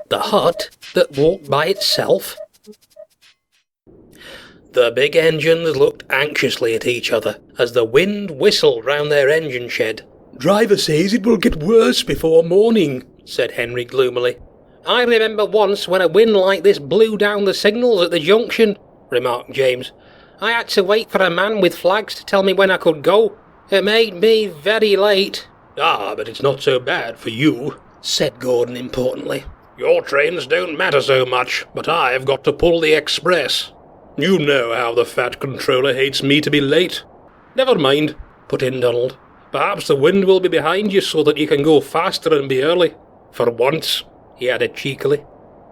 The hut that walked by itself? The big engines looked anxiously at each other as the wind whistled round their engine shed. "Driver says it will get worse before morning," said Henry gloomily. "I remember once when a wind like this blew down the signals at the junction," remarked James. "I had to wait for a man with flags to tell me when I could go. It made me very late." "Ah, but it's not so bad for you," said Gordon importantly. "Your trains don't matter so much, but I've got to pull the express. You know how the fat controller hates me to be late." "Never mind," put in Donald. "Perhaps the wind will be behind you so that you can go faster and be early. For once," he added cheekily.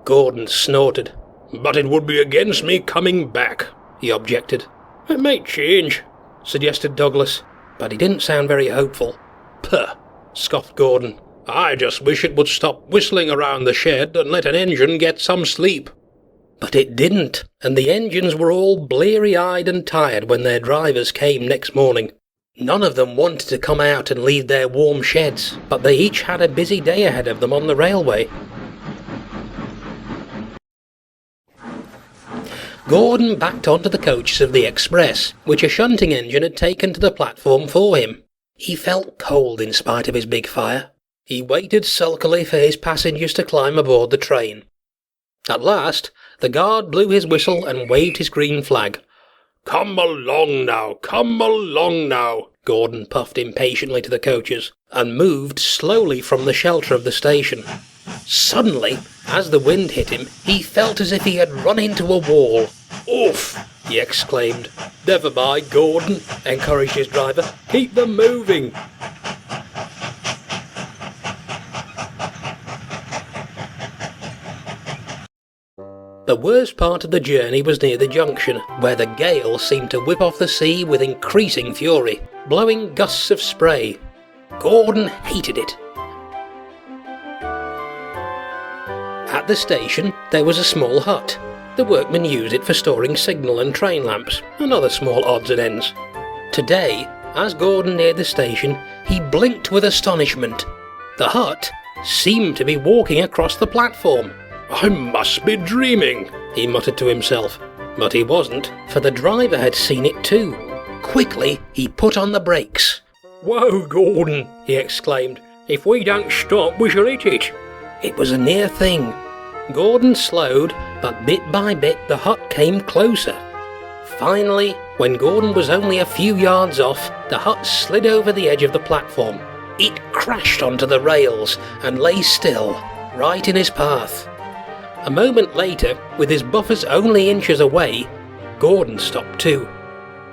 Gordon snorted. "But it would be against me coming back," he objected. "It might change," suggested Douglas, but he didn't sound very hopeful. "Puh," scoffed Gordon. "I just wish it would stop whistling around the shed and let an engine get some sleep." But it didn't, and the engines were all bleary-eyed and tired when their drivers came next morning. None of them wanted to come out and leave their warm sheds, but they each had a busy day ahead of them on the railway. Gordon backed onto the coaches of the express, which a shunting engine had taken to the platform for him. He felt cold in spite of his big fire. He waited sulkily for his passengers to climb aboard the train. At last, the guard blew his whistle and waved his green flag. "Come along now, Gordon puffed impatiently to the coaches, and moved slowly from the shelter of the station. Suddenly, as the wind hit him, he felt as if he had run into a wall. "Oof!" he exclaimed. "Never mind, Gordon," encouraged his driver. "Keep them moving." The worst part of the journey was near the junction, where the gale seemed to whip off the sea with increasing fury, blowing gusts of spray. Gordon hated it. At the station, there was a small hut. The workmen used it for storing signal and train lamps, and other small odds and ends. Today, as Gordon neared the station, he blinked with astonishment. The hut seemed to be walking across the platform. "I must be dreaming," he muttered to himself. But he wasn't, for the driver had seen it too. Quickly, he put on the brakes. "Whoa, Gordon," he exclaimed. "If we don't stop, we shall hit it." It was a near thing. Gordon slowed, but bit by bit the hut came closer. Finally, when Gordon was only a few yards off, the hut slid over the edge of the platform. It crashed onto the rails and lay still, right in his path. A moment later, with his buffers only inches away, Gordon stopped too.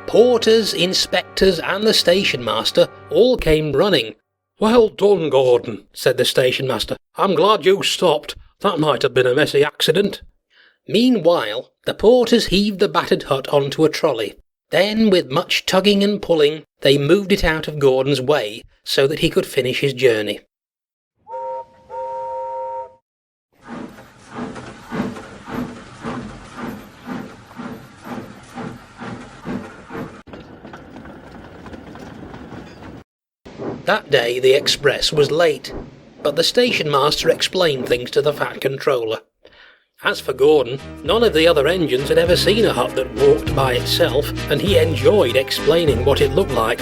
Porters, inspectors and the station master all came running. "Well done, Gordon," said the station master. "I'm glad you stopped. That might have been a messy accident." Meanwhile, the porters heaved the battered hut onto a trolley. Then, with much tugging and pulling, they moved it out of Gordon's way so that he could finish his journey. That day the express was late, but the station master explained things to the fat controller. As for Gordon, none of the other engines had ever seen a hut that walked by itself, and he enjoyed explaining what it looked like.